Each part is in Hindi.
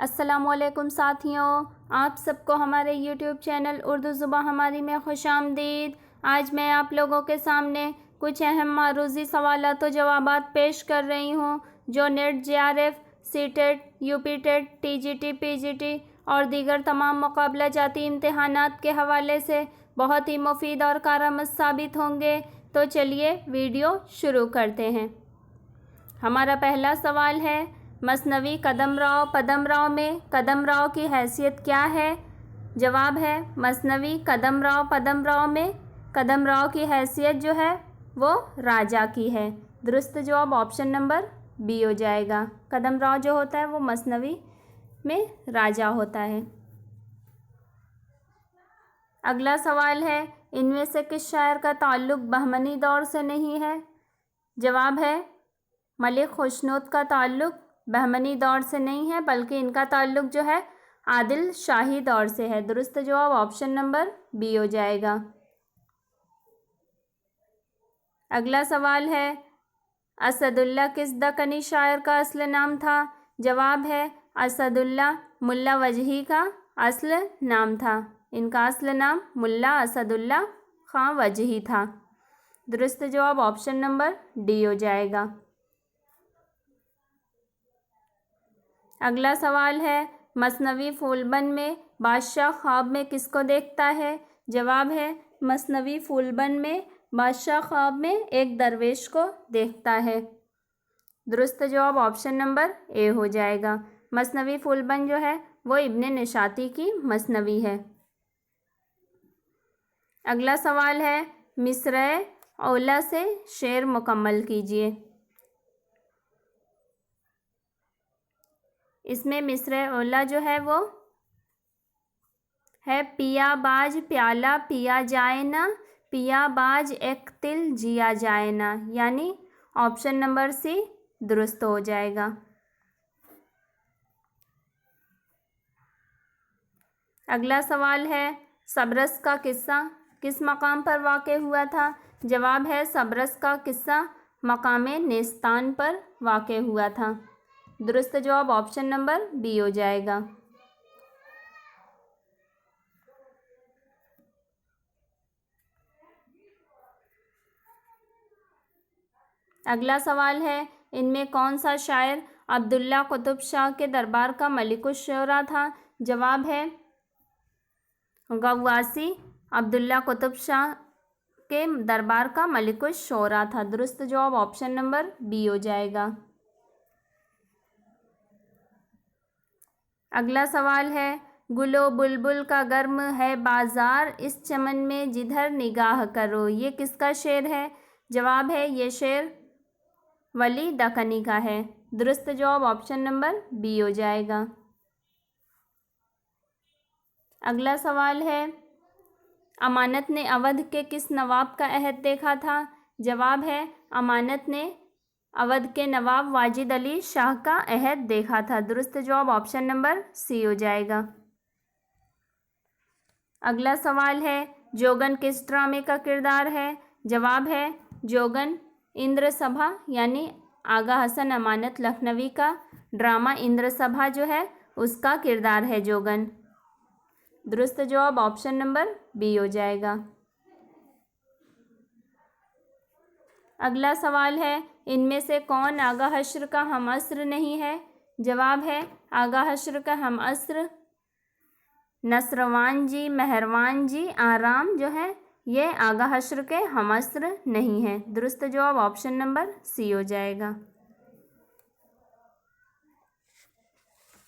अस्सलामुअलैकुम साथियों, आप सबको हमारे यूट्यूब चैनल उर्दू ज़ुबान हमारी में खुशामदीद। आज मैं आप लोगों के सामने कुछ अहम मारूज़ी सवालात और जवाबात पेश कर रही हूँ जो net JRF, CTET, UPTET, TGT, PGT और दीगर तमाम मुकाबला जाती इम्तहानात के हवाले से बहुत ही मुफीद और कारआमद साबित होंगे। तो चलिए वीडियो शुरू करते हैं। हमारा पहला सवाल है, मसनवी कदमराव पदमराव में कदमराव की हैसियत क्या है? जवाब है, मसनवी कदमराव पदमराव में कदमराव की हैसियत जो है वो राजा की है। दुरुस्त जवाब ऑप्शन नंबर बी हो जाएगा। कदमराव जो होता है वो मसनवी में राजा होता है। अगला सवाल है, इनमें से किस शायर का ताल्लुक़ बहमनी दौर से नहीं है? जवाब है, मलिक खुशनुद का ताल्लुक़ बहमनी दौर से नहीं है, बल्कि इनका ताल्लुक़ जो है आदिल शाही दौर से है। दुरुस्त जवाब ऑप्शन नंबर बी हो जाएगा। अगला सवाल है, असदुल्ला किस दक्कनी शायर का असल नाम था? जवाब है, असदुल्ला मुल्ला वजही का असल नाम था। इनका असल नाम मुल्ला असदुल्ला खां वजही था। दुरुस्त जवाब ऑप्शन नंबर डी हो जाएगा। अगला सवाल है, मसनवी फूलबन में बादशाह ख्वाब में किसको देखता है? जवाब है, मसनवी फूलबन में बादशाह ख्वाब में एक दरवेश को देखता है। दुरुस्त जवाब ऑप्शन नंबर ए हो जाएगा। मसनवी फूलबन जो है वो इब्ने निशाती की मसनवी है। अगला सवाल है, मिसरे औला से शेर मुकम्मल कीजिए। इसमें मिसरे औला जो है वो है, पिया बाज प्याला पिया जाए ना, पिया बाज एक तिल जिया जाए ना, यानी ऑप्शन नंबर सी दुरुस्त हो जाएगा। अगला सवाल है, सबरस का किस्सा किस मकाम पर वाक़ हुआ था? जवाब है, सबरस का किस्सा मकामे नेस्तान पर वाक़ हुआ था। दुरुस्त जवाब ऑप्शन नंबर बी हो जाएगा। अगला सवाल है, इनमें कौन सा शायर अब्दुल्ला कुतुब शाह के दरबार का मलिकुश शोरा था? जवाब है, गव्वासी अब्दुल्ला कुतुब शाह के दरबार का मलिकुश शोरा था। दुरुस्त जवाब ऑप्शन नंबर बी हो जाएगा। अगला सवाल है, गुलो बुलबुल का गर्म है बाज़ार, इस चमन में जिधर निगाह करो, ये किसका शेर है? जवाब है, ये शेर वली दक्कनी का है। दुरुस्त जवाब ऑप्शन नंबर बी हो जाएगा। अगला सवाल है, अमानत ने अवध के किस नवाब का अहद देखा था? जवाब है, अमानत ने अवध के नवाब वाजिद अली शाह का अहद देखा था। दुरुस्त जवाब ऑप्शन नंबर सी हो जाएगा। अगला सवाल है, जोगन किस ड्रामे का किरदार है? जवाब है, जोगन इंद्र सभा यानी आगा हसन अमानत लखनवी का ड्रामा इंद्र सभा जो है उसका किरदार है जोगन। दुरुस्त जवाब ऑप्शन नंबर बी हो जाएगा। अगला सवाल है, इनमें से कौन आगा हश्र का हम अस्र नहीं है? जवाब है, आगा हश्र का हम अस्र नसरवान जी मेहरवान जी आराम जो है ये आगा हश्र के हम अस्र नहीं है। दुरुस्त जवाब ऑप्शन नंबर सी हो जाएगा।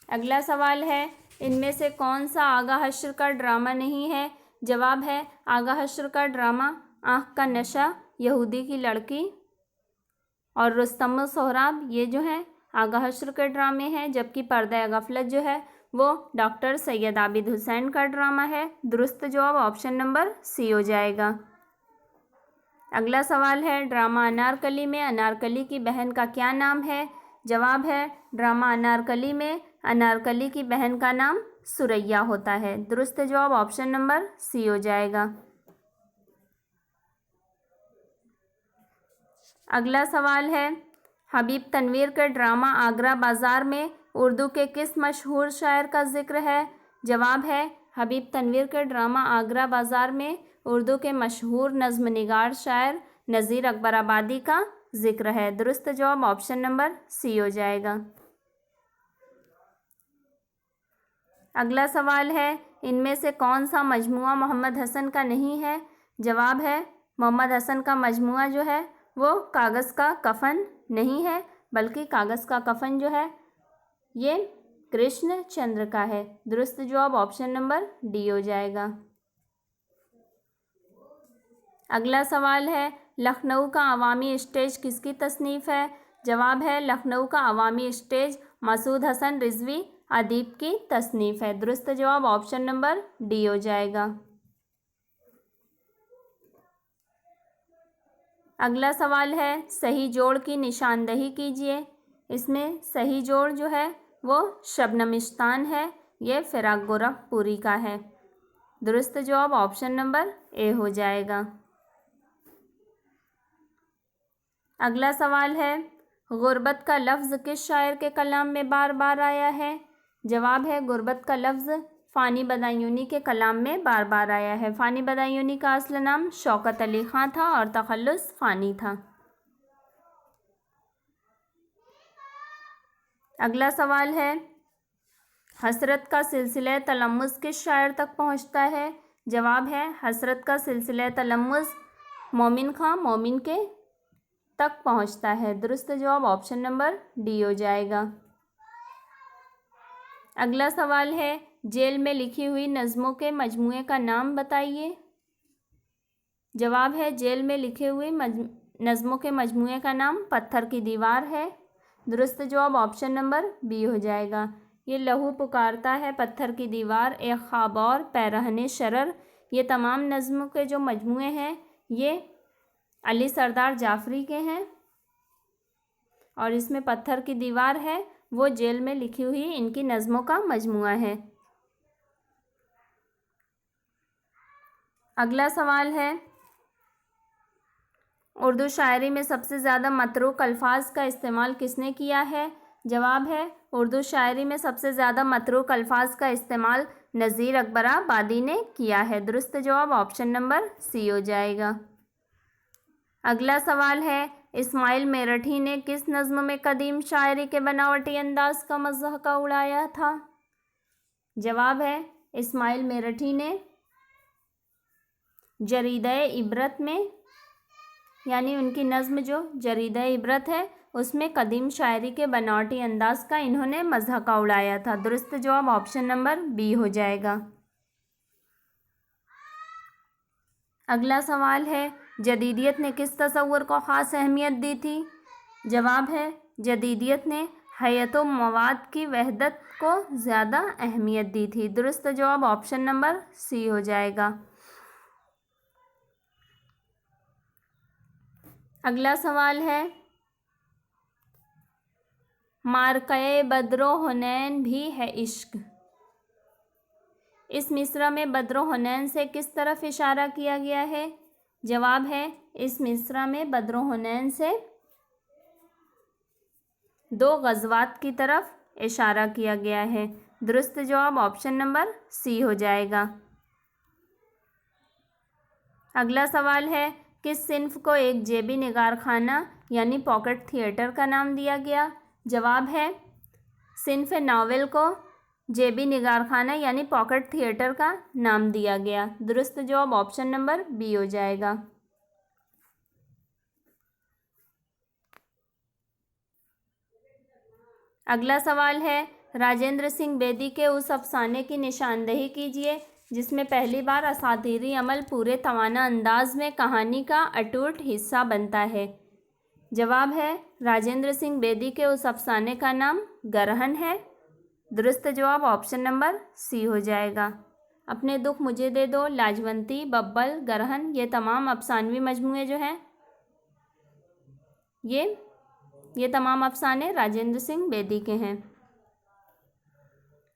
अगला सवाल है, इनमें से कौन सा आगा हश्र का ड्रामा नहीं है? जवाब है, आगा हश्र का ड्रामा आँख का नशा, यहूदी की लड़की और रुस्तम सोहराब ये जो है आगा हश्र के ड्रामे हैं, जबकि पर्दा गफलत जो है वो डॉक्टर सैयद आबिद हुसैन का ड्रामा है। दुरुस्त जवाब ऑप्शन नंबर सी हो जाएगा। अगला सवाल है, ड्रामा अनारकली में अनारकली की बहन का क्या नाम है? जवाब है, ड्रामा अनारकली में अनारकली की बहन का नाम सुरैया होता है। दुरुस्त जवाब ऑप्शन नंबर सी हो जाएगा। अगला सवाल है, हबीब तनवीर के ड्रामा आगरा बाज़ार में उर्दू के किस मशहूर शायर का जिक्र है? जवाब है हबीब तनवीर के ड्रामा आगरा बाज़ार में उर्दू के मशहूर नज़्म निगार शायर नज़ीर अकबर आबादी का जिक्र है। दुरुस्त जवाब ऑप्शन नंबर सी हो जाएगा। अगला सवाल है, इनमें से कौन सा मजमुआ मोहम्मद हसन का नहीं है? जवाब है मोहम्मद हसन का मजमुआ जो है वो कागज़ का कफ़न नहीं है, बल्कि कागज़ का कफ़न जो है ये कृष्ण चंद्र का है। दुरुस्त जवाब ऑप्शन नंबर डी हो जाएगा। अगला सवाल है, लखनऊ का अवामी स्टेज किसकी तसनीफ़ है? जवाब है लखनऊ का अवामी स्टेज मसूद हसन रिजवी अदीब की तसनीफ़ है। दुरुस्त जवाब ऑप्शन नंबर डी हो जाएगा। अगला सवाल है, सही जोड़ की निशानदही कीजिए। इसमें सही जोड़ जो है वो शबनमिस्तान है, ये फिराक गोरखपुरी का है। दुरुस्त जवाब ऑप्शन नंबर ए हो जाएगा। अगला सवाल है, गुर्बत का लफ्ज़ किस शायर के कलाम में बार बार आया है? जवाब है गुर्बत का लफ्ज़ फ़ानी बदायूनी के कलाम में बार बार आया है। फ़ानी बदायूनी का असल नाम शौकत अली ख़ां था और तखल्लुस फ़ानी था। अगला सवाल है, हसरत का सिलसिला तलम्मुज़ किस शायर तक पहुँचता है? जवाब है हसरत का सिलसिला तलम्मुज़ मोमिन ख़ां मोमिन के तक पहुँचता है। दुरुस्त जवाब ऑप्शन नंबर डी हो जाएगा। अगला सवाल है, जेल में लिखी हुई नज़मों के मजमूए का नाम बताइए। जवाब है जेल में लिखे हुए नज़मों के मजमूए का नाम पत्थर की दीवार है। दुरुस्त जवाब ऑप्शन नंबर बी हो जाएगा। ये लहू पुकारता है, पत्थर की दीवार, एक ख्वाब और पैरहने शरर, ये तमाम नज़मों के जो मजमूए हैं ये अली सरदार जाफ़री के हैं और इसमें पत्थर की दीवार है वो जेल में लिखी हुई इनकी नज़मों का मजमूआ है। अगला सवाल है, उर्दू शायरी में सबसे ज़्यादा मतरूक अल्फाज का इस्तेमाल किसने किया है? जवाब है उर्दू शायरी में सबसे ज़्यादा मतरूक अल्फाज का इस्तेमाल नज़ीर अकबर आबादी ने किया है। दुरुस्त जवाब ऑप्शन नंबर सी हो जाएगा। अगला सवाल है, इस्माइल मेरठी ने किस नज़्म में कदीम शायरी के बनावटी अंदाज का मज़ाक़ उड़ाया था? जवाब है इस्माइल मेरठी ने जरीदे इबरत में, यानी उनकी नज़्म जो जरीदे इबरत है उसमें कदीम शायरी के बनावटी अंदाज का इन्होंने मज़ाक़ उड़ाया था। दुरुस्त जवाब ऑप्शन नंबर बी हो जाएगा। अगला सवाल है, जदीदियत ने किस तसव्वुर को ख़ास अहमियत दी थी? जवाब है जदीदियत ने हयत व मवाद की वहदत को ज़्यादा अहमियत दी थी। दुरुस्त जवाब ऑप्शन नंबर सी हो जाएगा। अगला सवाल है, मारक़ए बद्रो हुनैन भी है इश्क। इस मिसरा में बद्रो हुनैन से किस तरफ इशारा किया गया है? जवाब है इस मिसरा में बद्रो हुनैन से दो ग़ज़वात की तरफ इशारा किया गया है। दुरुस्त जवाब ऑप्शन नंबर सी हो जाएगा। अगला सवाल है, किस सिन्फ को एक जेबी निगारखाना यानी पॉकेट थिएटर का नाम दिया गया? जवाब है सिन्फ नावल को जेबी निगारखाना यानी पॉकेट थिएटर का नाम दिया गया। दुरुस्त जवाब ऑप्शन नंबर बी हो जाएगा। अगला सवाल है, राजेंद्र सिंह बेदी के उस अफसाने की निशानदही कीजिए जिसमें पहली बार असातीरी अमल पूरे तवाना अंदाज में कहानी का अटूट हिस्सा बनता है। जवाब है राजेंद्र सिंह बेदी के उस अफसाने का नाम गरहन है। दुरुस्त जवाब ऑप्शन नंबर सी हो जाएगा। अपने दुख मुझे दे दो, लाजवंती, बब्बल, गरहन, ये तमाम अफसानवी मजमूए जो हैं ये तमाम अफसाने राजेंद्र सिंह बेदी के हैं।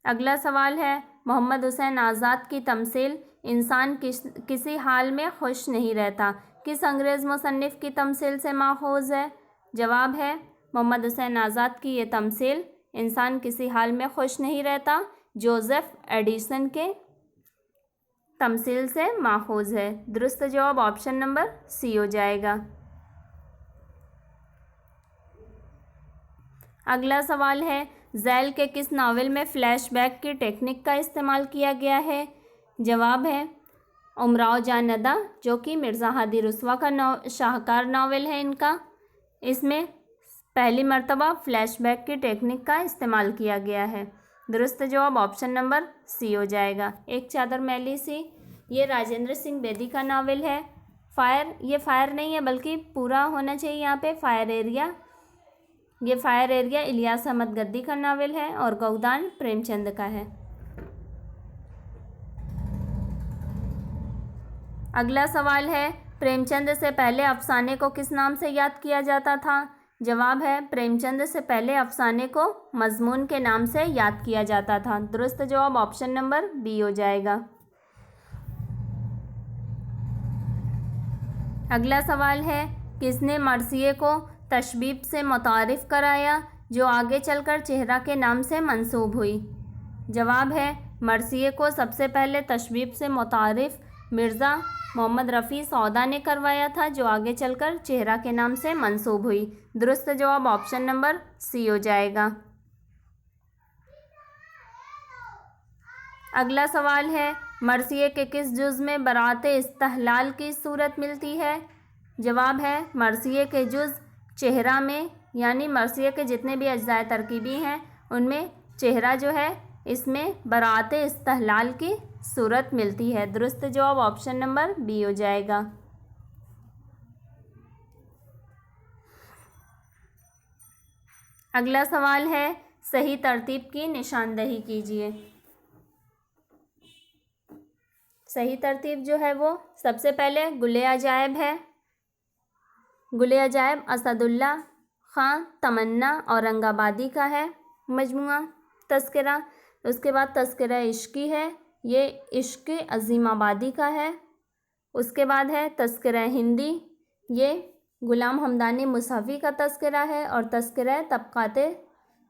अगला सवाल है, मोहम्मद हुसैन आज़ाद की तमसील इंसान किसी हाल में खुश नहीं रहता किस अंग्रेज़ मुसन्निफ़ की तमसील से माखूज़ है? जवाब है मोहम्मद हुसैन आज़ाद की ये तमसील इंसान किसी हाल में खुश नहीं रहता, जोसेफ एडिसन के तमसील से माखूज है। दुरुस्त जवाब ऑप्शन नंबर सी हो जाएगा। अगला सवाल है, ज़ैल के किस नावल में फ्लैशबैक की टेक्निक का इस्तेमाल किया गया है? जवाब है उमराव जान नदा, जो कि मिर्ज़ा हादी रुस्वा का शाहकार नावल है इनका। इसमें पहली मर्तबा फ्लैशबैक की टेक्निक का इस्तेमाल किया गया है। दुरुस्त जवाब ऑप्शन नंबर सी हो जाएगा। एक चादर मैली सी, ये राजेंद्र सिंह बेदी का नावल है। फायर, ये फायर नहीं है बल्कि पूरा होना चाहिए यहाँ पे फायर एरिया। ये फायर एरिया इलियास अहमद गद्दी का नावल है और गौदान प्रेमचंद का है। अगला सवाल है, प्रेमचंद से पहले अफसाने को किस नाम से याद किया जाता था? जवाब है प्रेमचंद से पहले अफसाने को मजमून के नाम से याद किया जाता था। दुरुस्त जवाब ऑप्शन नंबर बी हो जाएगा। अगला सवाल है, किसने मर्सिये को तशबीब से मुतारिफ कराया जो आगे चलकर चेहरा के नाम से मंसूब हुई? जवाब है मर्सिये को सबसे पहले तशबीब से मुतारिफ मिर्ज़ा मोहम्मद रफ़ी सौदा ने करवाया था, जो आगे चलकर चेहरा के नाम से मंसूब हुई। दुरुस्त जवाब ऑप्शन नंबर सी हो जाएगा। अगला सवाल है, मर्सिये के किस जुज़ में बराते इस्तहलाल की सूरत मिलती है? जवाब है मर्सिये के जुज़ चेहरा में, यानी मर्सिये के जितने भी अज्जाए तरकीबी हैं उनमें चेहरा जो है इसमें बराते इस्तहलाल की सूरत मिलती है। दुरुस्त जवाब ऑप्शन नंबर बी हो जाएगा। अगला सवाल है, सही तरतीब की निशानदही कीजिए। सही तरतीब जो है वो सबसे पहले गुले अजायब है। गुले अजायब असदुल्ला खां तमन्ना औरंगाबादी का है मजमुआ तस्करा। उसके बाद तस्करा इश्की है, ये इश्क अज़ीमाबादी का है। उसके बाद है तस्करा हिंदी, ये गुलाम हमदानी मुसहफ़ी का तस्करा है। और तस्करा तबक़ाते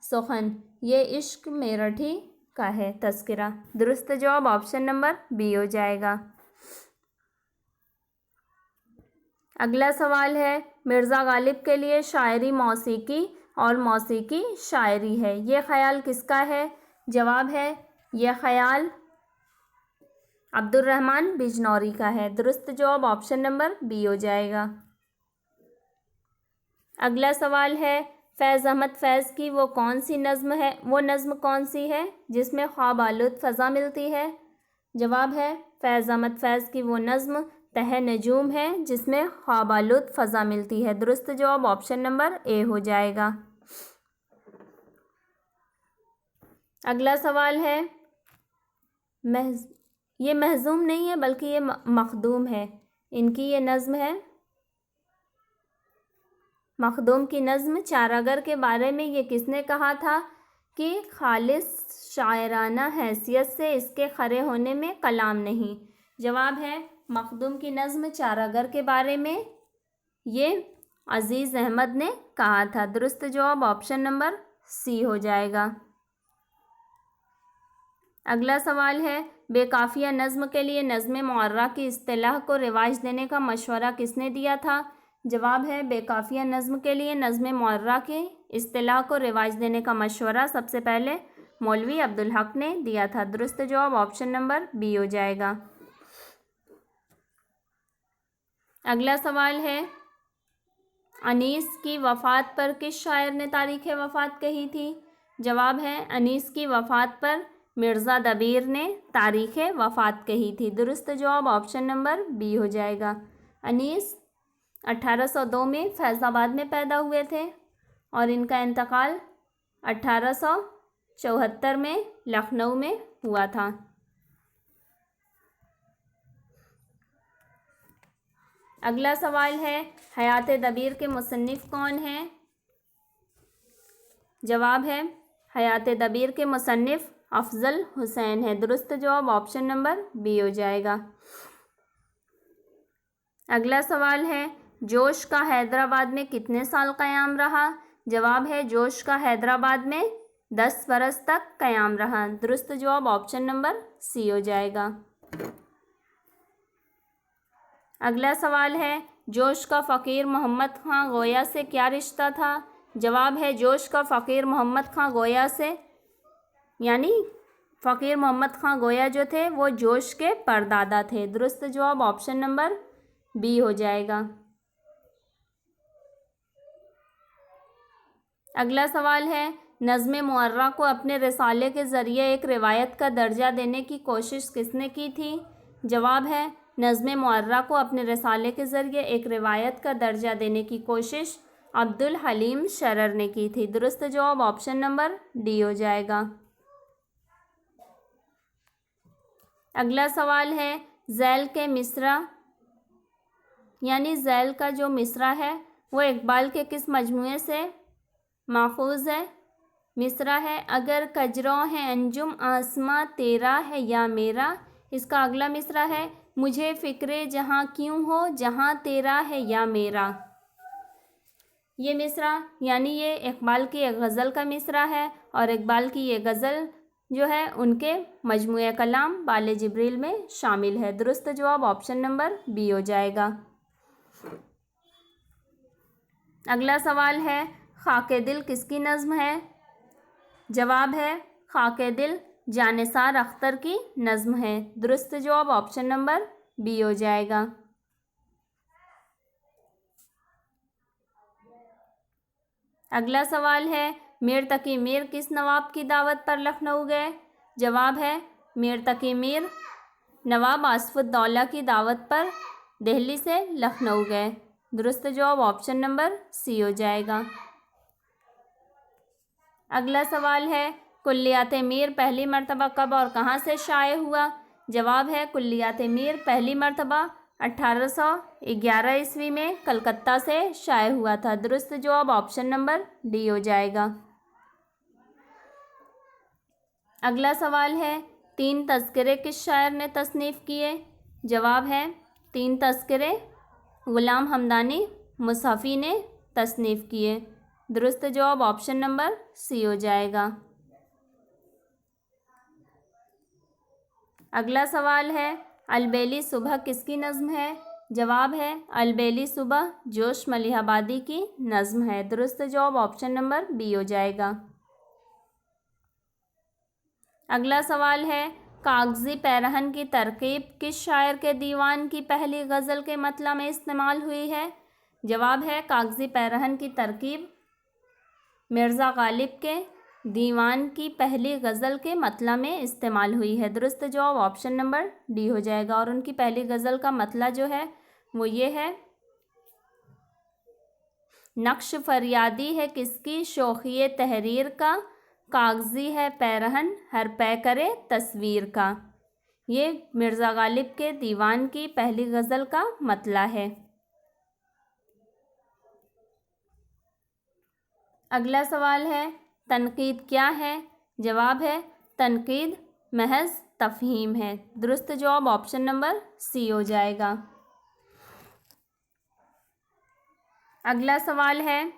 सुखन, ये इश्क मेरठी का है तस्करा। दुरुस्त जवाब ऑप्शन नंबर बी हो जाएगा। अगला सवाल है, मिर्ज़ा गालिब के लिए शायरी मौसीकी और मौसीकी शायरी है, ये ख़याल किसका है? जवाब है यह ख़याल अब्दुर्रहमान बिजनौरी का है। दुरुस्त जवाब ऑप्शन नंबर बी हो जाएगा। अगला सवाल है, फैज़ अहमद फैज़ की वो कौन सी नज़्म है, वो नज़्म कौन सी है जिसमें ख्वाब आलूद फ़ज़ा मिलती है? जवाब है फैज़ अहमद फैज़ की वो नज़्म तह नजूम है जिसमें ख्वाब आलूद फ़ज़ा मिलती है। दुरुस्त जवाब ऑप्शन नंबर ए हो जाएगा। अगला सवाल है, ये महजूम नहीं है बल्कि ये मखदूम है, इनकी ये नज़्म है। मखदूम की नज़्म चारागर के बारे में ये किसने कहा था कि खालिस शायराना हैसियत से इसके खरे होने में कलाम नहीं? जवाब है मखदूम की नज़्म चारागर के बारे में ये अज़ीज़ अहमद ने कहा था। दुरुस्त जवाब ऑप्शन नंबर सी हो जाएगा। अगला सवाल है, बेकाफ़िया नज़्म के लिए नज़्म मुअर्रा की इस्तिलाह को रिवाज देने का मशवरा किसने दिया था? जवाब है बेकाफ़िया नज़्म के लिए नज़्म मुअर्रा की इस्तिलाह को रिवाज देने का मशवरा सबसे पहले मौलवी अब्दुल हक ने दिया था। दुरुस्त जवाब ऑप्शन नंबर बी हो जाएगा। अगला सवाल है, अनीस की वफ़ात पर किस शायर ने तारीख़ वफ़ात कही थी? जवाब है अनीस की वफ़ात पर मिर्ज़ा दबीर ने तारीख़ वफ़ात कही थी। दुरुस्त जवाब ऑप्शन नंबर बी हो जाएगा। अनीस 1802 में फैज़ाबाद में पैदा हुए थे और इनका इंतकाल 1874 में लखनऊ में हुआ था। अगला सवाल है, हयात दबीर के मुसन्निफ़ कौन हैं? जवाब है हयात दबीर के मुसन्निफ़ अफ़ज़ल हुसैन है। दुरुस्त जवाब ऑप्शन नंबर बी हो जाएगा। अगला सवाल है, जोश का हैदराबाद में कितने साल क़याम रहा? जवाब है जोश का हैदराबाद में 10 बरस तक क़याम रहा। दुरुस्त जवाब ऑप्शन नंबर सी हो जाएगा। अगला सवाल है, जोश का फ़कीर मोहम्मद खां गोया से क्या रिश्ता था? जवाब है, जोश का फ़कीर मोहम्मद खां गोया से, यानी फ़कीर मोहम्मद खां गोया जो थे वो जोश के परदादा थे। दुरुस्त जवाब ऑप्शन नंबर बी हो जाएगा। अगला सवाल है, नज़्म मुअर्रा को अपने रिसाले के ज़रिए एक रिवायत का दर्जा देने की कोशिश किसने की थी? जवाब है, नज़्म मुअर्रा को अपने रिसाले के ज़रिए एक रिवायत का दर्जा देने की कोशिश अब्दुल हलीम शरर ने की थी। दुरुस्त जवाब ऑप्शन नंबर डी हो जाएगा। अगला सवाल है, ज़ैल के मिसरा, यानी ज़ैल का जो मिसरा है वो इकबाल के किस मजमूए से माखूज़ है? मिसरा है, अगर कजरों है अंजुम आसमां तेरा है या मेरा। इसका अगला मिसरा है, मुझे फ़िक्रे जहाँ क्यों हो जहाँ तेरा है या मेरा। ये मिसरा यानी ये इकबाल की एक गज़ल का मिसरा है और इकबाल की ये गज़ल जो है उनके मजमूए कलाम बाले जिब्रील में शामिल है। दुरुस्त जवाब ऑप्शन नंबर बी हो जाएगा। अगला सवाल है, खाके दिल किसकी नज़्म है? जवाब है, खाके दिल जानिसार अख्तर की नज़्म है। दुरुस्त जवाब ऑप्शन नंबर बी हो जाएगा। अगला सवाल है, मीर तकी मीर किस नवाब की दावत पर लखनऊ गए? जवाब है, मीर तकी मीर नवाब आसफुद्दौला की दावत पर दिल्ली से लखनऊ गए। दुरुस्त जवाब ऑप्शन नंबर सी हो जाएगा। अगला सवाल है, कुल्लियात मीर पहली मर्तबा कब और कहाँ से शाये हुआ? जवाब है, कुल्लियात मीर पहली मर्तबा 1811 ईस्वी में कलकत्ता से शाये हुआ था। दुरुस्त जवाब ऑप्शन नंबर डी हो जाएगा। अगला सवाल है, 3 तज़किरे किस शायर ने तसनीफ़ किए? जवाब है, 3 तज़किरे ग़ुलाम हमदानी मुसहफ़ी ने तसनीफ़ किए। दुरुस्त जवाब ऑप्शन नंबर सी हो जाएगा। अगला सवाल है, अलबेली सुबह किसकी नज़्म है? जवाब है, अलबेली सुबह जोश मलिहाबादी की नज़्म है। दुरुस्त जवाब ऑप्शन नंबर बी हो जाएगा। अगला सवाल है, कागज़ी पैरहन की तरकीब किस शायर के दीवान की पहली गज़ल के मतला में इस्तेमाल हुई है? जवाब है, कागज़ी पैरहन की तरकीब मिर्ज़ा गालिब के दीवान की पहली गज़ल के मतला में इस्तेमाल हुई है। दुरुस्त जवाब ऑप्शन नंबर डी हो जाएगा। और उनकी पहली गज़ल का मतला जो है वो ये है, नक्श फरियादी है किसकी शोखिए तहरीर का, कागज़ी है पैरहन हर पै करे तस्वीर का। ये मिर्ज़ा गालिब के दीवान की पहली गज़ल का मतला है। अगला सवाल है, तनकीद क्या है? जवाब है, तनकीद महज तफ़हीम है। दुरुस्त जवाब ऑप्शन नंबर सी हो जाएगा। अगला सवाल है,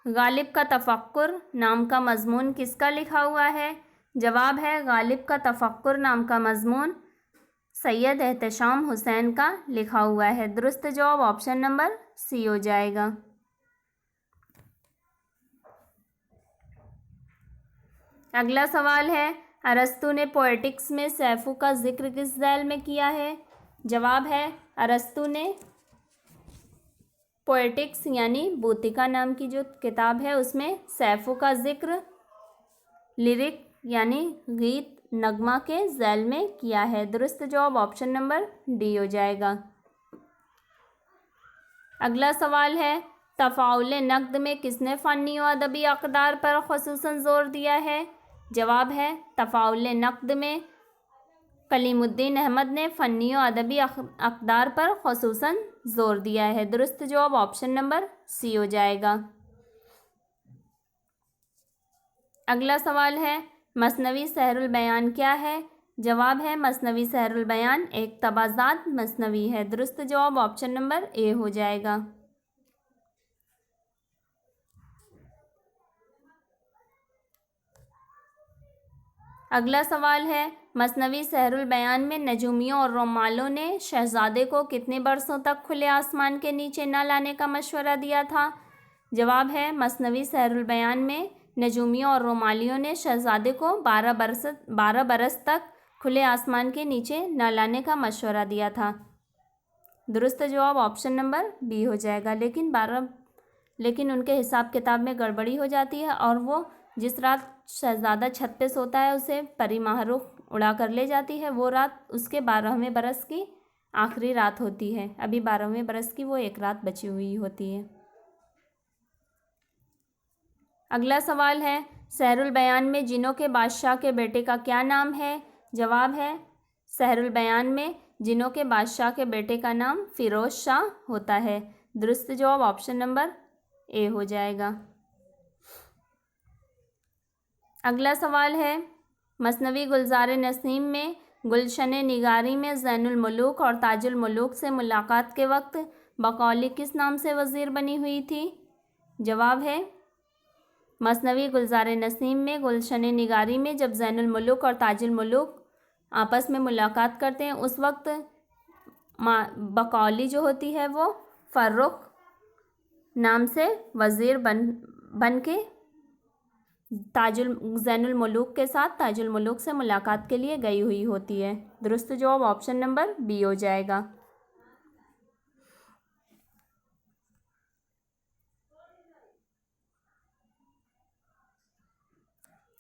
गालिब का तफ़क्कुर नाम का मज़मून किसका लिखा हुआ है? जवाब है, गालिब का तफ़क्कुर नाम का मज़मून सैयद एहतशाम हुसैन का लिखा हुआ है। दुरुस्त जवाब ऑप्शन नंबर सी हो जाएगा। अगला सवाल है, अरस्तु ने पोएटिक्स में सैफ़ू का ज़िक्र किस ज़ैल में किया है? जवाब है, अरस्तु ने पोएटिक्स यानी बूतिका नाम की जो किताब है उसमें सैफ़ू का ज़िक्र लिरिक यानी गीत नगमा के ज़ैल में किया है। दुरुस्त जवाब ऑप्शन नंबर डी हो जाएगा। अगला सवाल है, तफ़ाउल नक़्द में किसने फ़नी व अदबी अक़दार पर ख़ुसूसन ज़ोर दिया है? जवाब है, तफ़ाउल नक़्द में कलीमुद्दीन अहमद ने फ़नी व अदबी अक़दार पर ख़ुसूसन ज़ोर दिया है। दुरुस्त जवाब ऑप्शन नंबर सी हो जाएगा। अगला सवाल है, मसनवी सहरुल बयान क्या है? जवाब है, मसनवी सहरुल बयान एक तबाज़ात मसनवी है। दुरुस्त जवाब ऑप्शन नंबर ए हो जाएगा। अगला सवाल है, मसनवी सहरुल बयान में नजूमियों और रोमालों ने शहजादे को कितने बरसों तक खुले आसमान के नीचे न लाने का मशवरा दिया था? जवाब है, मसनवी सहरुल बयान में नजूमियों और रोमालियों ने शहजादे को 12 बरस तक खुले आसमान के नीचे न लाने का मशवरा दिया था। दुरुस्त जवाब ऑप्शन नंबर बी हो जाएगा। लेकिन उनके हिसाब किताब में गड़बड़ी हो जाती है और वो जिस रात शहजादा छत पे सोता है उसे परी माहरूख उड़ा कर ले जाती है। वो रात उसके 12वें बरस की आखिरी रात होती है। अभी 12वें बरस की वो एक रात बची हुई होती है। अगला सवाल है, सहरुल बयान में जिनों के बादशाह के बेटे का क्या नाम है? जवाब है, सहरुल बयान में जिनों के बादशाह के बेटे का नाम फिरोज शाह होता है। दुरुस्त जवाब ऑप्शन नंबर ए हो जाएगा। अगला सवाल है, मसनवी गुलजार नसीम में गुलशन निगारी में ज़ैनुल मुलूक और ताजुल मुलूक से मुलाकात के वक्त बकौली किस नाम से वज़ीर बनी हुई थी? जवाब है, मसनवी गुलजार नसीम में गुलशन निगारी में जब ज़ैनुल मुलूक और ताजुल मुलूक आपस में मुलाकात करते हैं उस वक्त बकौली जो होती है वो फ़र्रुख नाम से वज़ीर बन के ज़ैनुल मुलूक के साथ ताजुल मुलूक से मुलाकात के लिए गई हुई होती है। दुरुस्त जवाब ऑप्शन नंबर बी हो जाएगा।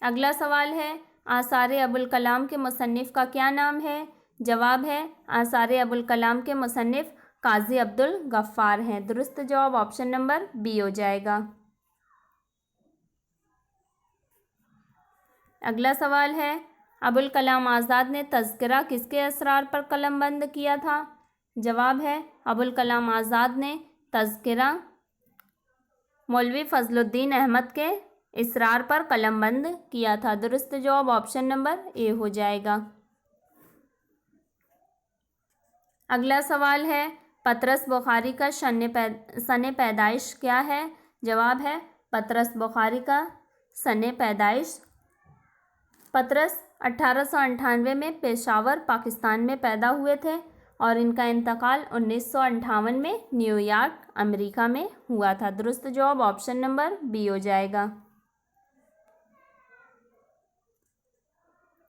अगला सवाल है, आसार अबुल कलाम के मुसन्निफ़ का क्या नाम है? जवाब है, आसार अबुल कलाम के मुसन्निफ़ काजी अब्दुल गफ़्फ़ार हैं। दुरुस्त जवाब ऑप्शन नंबर बी हो जाएगा। अगला सवाल है, अबुल कलाम आज़ाद ने तज़किरा किसके असरार पर कलमबंद किया था? जवाब है, अबुल कलाम आज़ाद ने तज़किरा मौलवी फ़ज़लुद्दीन अहमद के इसरार पर कलमबंद किया था। दुरुस्त जवाब ऑप्शन नंबर ए हो जाएगा। अगला सवाल है, पतरस बुखारी का सन पैदाइश क्या है? जवाब है, पतरस बुखारी का सन पैदाइश पतरस 1898 में पेशावर पाकिस्तान में पैदा हुए थे और इनका इंतकाल 1958 में न्यूयॉर्क अमेरिका में हुआ था। दुरुस्त जवाब ऑप्शन नंबर बी हो जाएगा।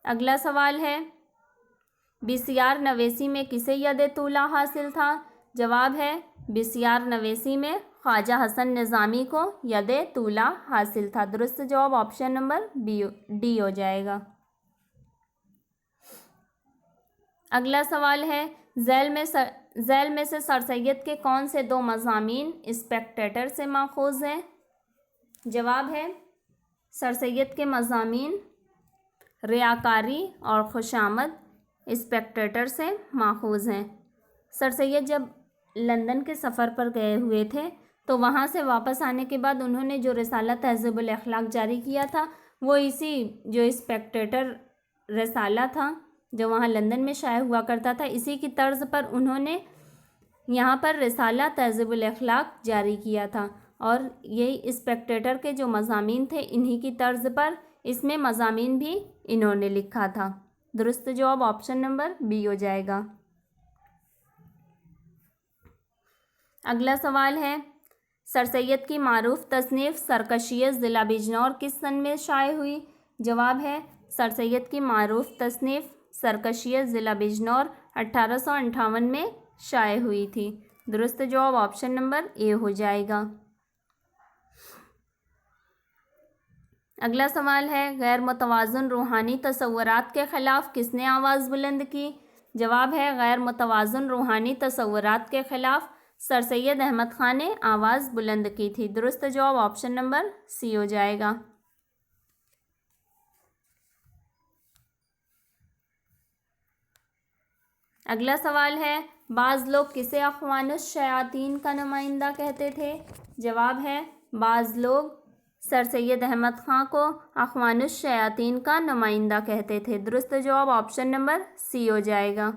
अगला सवाल है, बिसियार नवेसी में किसे यद तूला हासिल था? जवाब है, बिसियार नवेसी में ख्वाजा हसन निज़ामी को यद तूला हासिल था। दुरुस्त जवाब ऑप्शन नंबर डी हो जाएगा। अगला सवाल है, झैल में से सर सैयद के कौन से 2 मज़ामीन स्पेक्टेटर से माखूज़ हैं? जवाब है, सर सैयद के मज़ामीन रियाकारी और खुशामद स्पेक्टेटर से माखूज़ हैं। सर सैयद जब लंदन के सफ़र पर गए हुए थे तो वहाँ से वापस आने के बाद उन्होंने जो रिसाला तहज़ीबुल अखलाक जारी किया था वो इसी जो स्पेक्टेटर रिसाला था जो वहाँ लंदन में शाया हुआ करता था, इसी की तर्ज़ पर उन्होंने यहाँ पर रिसाला तहज़ीबुल अखलाक जारी किया था और यही स्पेक्टेटर के जो मज़ामीन थे इन्हीं की तर्ज़ पर इसमें मज़ामीन भी इन्होंने लिखा था। दुरुस्त जवाब ऑप्शन नंबर बी हो जाएगा। अगला सवाल है, सर सैयद की मारूफ तसनीफ़ सरकशियत ज़िला बिजनौर किस सन में शाये हुई? जवाब है, सर सैयद की मारूफ तसनीफ़ सरकशियत ज़िला बिजनौर 1858 में शाये हुई थी। दुरुस्त जवाब ऑप्शन नंबर ए हो जाएगा। अगला सवाल है, गैर मुतवाज़न रूहानी तसव्वुरात के ख़िलाफ़ किसने आवाज़ बुलंद की? जवाब है, गैर मुतवाज़न रूहानी तसव्वुरात के ख़िलाफ़ सर सैयद अहमद ख़ान ने आवाज़ बुलंद की थी। दुरुस्त जवाब ऑप्शन नंबर सी हो जाएगा। अगला सवाल है, बाज़ लोग किसे अख़वानुश शयातीन का नुमाइंदा कहते थे? जवाब है, बाज़ लोग सर सैयद अहमद ख़ान को अख़वानुश शयातीन का नुमाइंदा कहते थे। दुरुस्त जवाब ऑप्शन नंबर सी हो जाएगा।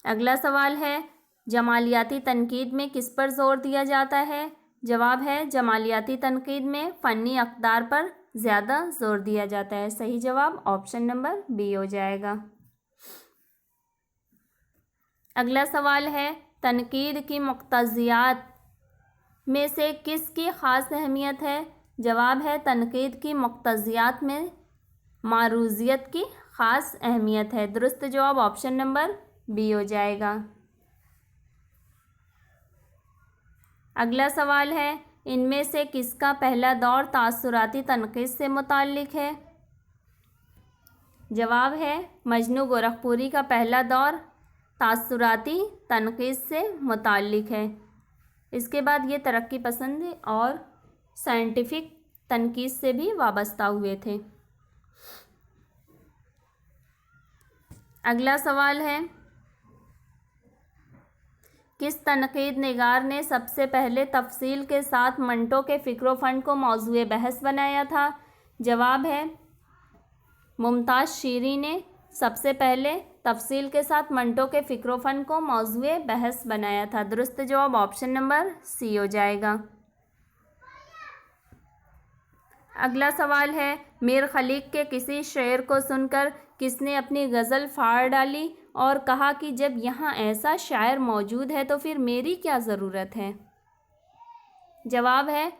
अगला सवाल है, जमालियाती तनकीद में किस पर ज़ोर दिया जाता है? जवाब है, जमालियाती तनकीद में फ़नी अक़दार पर ज़्यादा जोर दिया जाता है। सही जवाब ऑप्शन नंबर बी हो जाएगा। अगला सवाल है, तनकीद की मुक्तज़ियात में से किसकी ख़ास अहमियत है? जवाब है तनकीद की मुक्तज़ियात में मारूज़ियत की ख़ास अहमियत है। दुरुस्त जवाब ऑप्शन नंबर बी हो जाएगा। अगला सवाल है, इनमें से किसका पहला दौर तासुराती तनकीद से मुताल्लिक़ है? जवाब है मजनू गोरखपुरी का पहला दौर तासुराती तनकीद से मुताल्लिक़ है। इसके बाद ये तरक्की पसंद और साइंटिफिक तनकीद से भी वाबस्ता हुए थे। अगला सवाल है, किस तनकीद निगार ने सबसे पहले तफसील के साथ मंटो के फ़िक्र फ़न को मौज़ूए बहस बनाया था? जवाब है मुमताज़ शीरी ने सबसे पहले तफसील के साथ मंटो के फ़िक्र फ़न को मौज़ूए बहस बनाया था। दुरुस्त जवाब ऑप्शन नंबर सी हो जाएगा। अगला सवाल है, मीर खलीक के किसी शेर को सुनकर किसने अपनी गज़ल फाड़ डाली और कहा कि जब यहाँ ऐसा शायर मौजूद है तो फिर मेरी क्या ज़रूरत है? जवाब है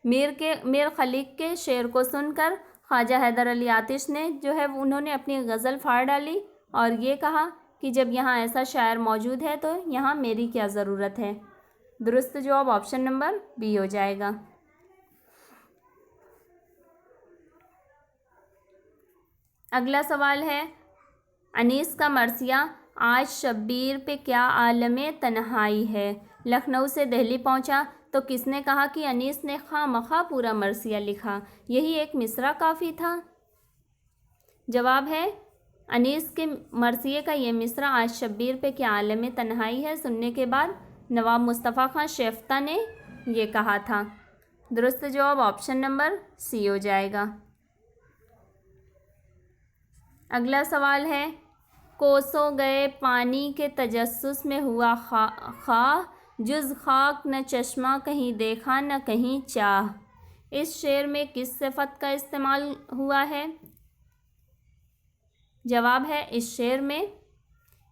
मीर खलीक के शेर को सुनकर ख्वाजा हैदर अली आतिश ने उन्होंने अपनी गज़ल फाड़ डाली और ये कहा कि जब यहाँ ऐसा शायर मौजूद है तो यहाँ मेरी क्या ज़रूरत है। दुरुस्त जवाब ऑप्शन नंबर बी हो जाएगा। अगला सवाल है, अनीस का मरसिया आज शब्बीर पे क्या आलमे तन्हाई है? लखनऊ से दिल्ली पहुंचा तो किसने कहा कि अनीस ने खामखा पूरा मरसिया लिखा, यही एक मिसरा काफ़ी था? जवाब है अनीस के मरसिए का ये मिसरा आज शब्बीर पे क्या आलमे तन्हाई है सुनने के बाद नवाब मुस्तफ़ा खां शेफ्ता ने ये कहा था। दुरुस्त जवाब ऑप्शन नंबर सी हो जाएगा। अगला सवाल है, कोसों गए पानी के तजस्सुस में हुआ खा जुज़ खाक न चश्मा कहीं देखा न कहीं चाह। इस शेर में किस सिफत का इस्तेमाल हुआ है? जवाब है इस शेर में,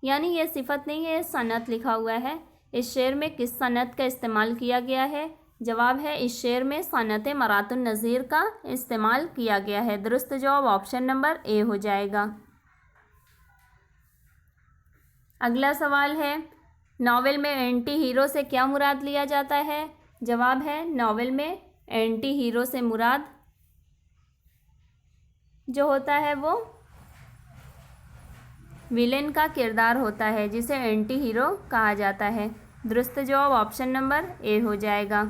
यानी ये सिफत नहीं है, सनत लिखा हुआ है। इस शेर में किस सनत का इस्तेमाल किया गया है? जवाब है इस शेर में सनत मरातुन नज़ीर का इस्तेमाल किया गया है। दुरुस्त जवाब ऑप्शन नंबर ए हो जाएगा। अगला सवाल है, नावल में एंटी हीरो से क्या मुराद लिया जाता है? जवाब है नावल में एंटी हीरो से मुराद जो होता है वो विलेन का किरदार होता है जिसे एंटी हीरो कहा जाता है। दुरुस्त जवाब ऑप्शन नंबर ए हो जाएगा।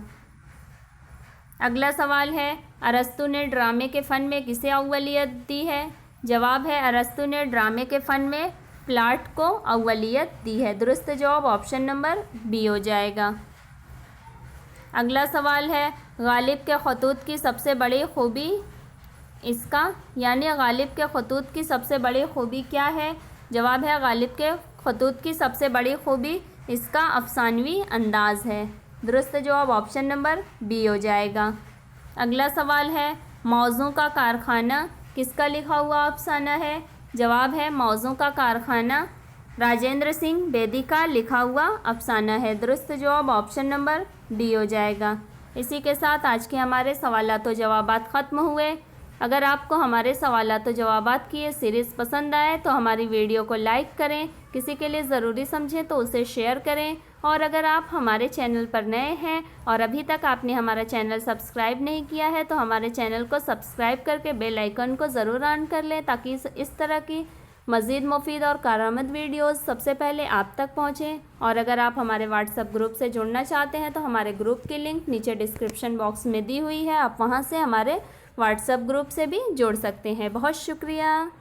अगला सवाल है, अरस्तु ने ड्रामे के फ़न में किसे अव्वलियत दी है? जवाब है अरस्तु ने ड्रामे के फ़न में प्लाट को अव्वलियत दी है। दुरुस्त जवाब ऑप्शन नंबर बी हो जाएगा। अगला सवाल है, गालिब के खतूत की सबसे बड़ी खूबी इसका, यानी गालिब के खतूत की सबसे बड़ी खूबी क्या है? जवाब है गालिब के खतूत की सबसे बड़ी खूबी इसका अफसानवी अंदाज़ है। दुरुस्त जवाब ऑप्शन नंबर बी हो जाएगा। अगला सवाल है, मौज़ू का कारखाना किसका लिखा हुआ अफसाना है? जवाब है मौज़ू का कारखाना राजेंद्र सिंह बेदी का लिखा हुआ अफसाना है। दुरुस्त जवाब ऑप्शन नंबर डी हो जाएगा। इसी के साथ आज के हमारे सवालात व जवाबात ख़त्म हुए। अगर आपको हमारे सवालात व जवाबात की ये सीरीज़ पसंद आए तो हमारी वीडियो को लाइक करें, किसी के लिए ज़रूरी समझें तो उसे शेयर करें, और अगर आप हमारे चैनल पर नए हैं और अभी तक आपने हमारा चैनल सब्सक्राइब नहीं किया है तो हमारे चैनल को सब्सक्राइब करके बेल आइकन को ज़रूर ऑन कर लें ताकि इस तरह की मज़ीद मुफीद और कारआमद वीडियोस सबसे पहले आप तक पहुँचें। और अगर आप हमारे व्हाट्सएप ग्रुप से जुड़ना चाहते हैं तो हमारे ग्रुप की लिंक नीचे डिस्क्रिप्शन बॉक्स में दी हुई है, आप वहाँ से हमारे व्हाट्सएप ग्रुप से भी जुड़ सकते हैं। बहुत शुक्रिया।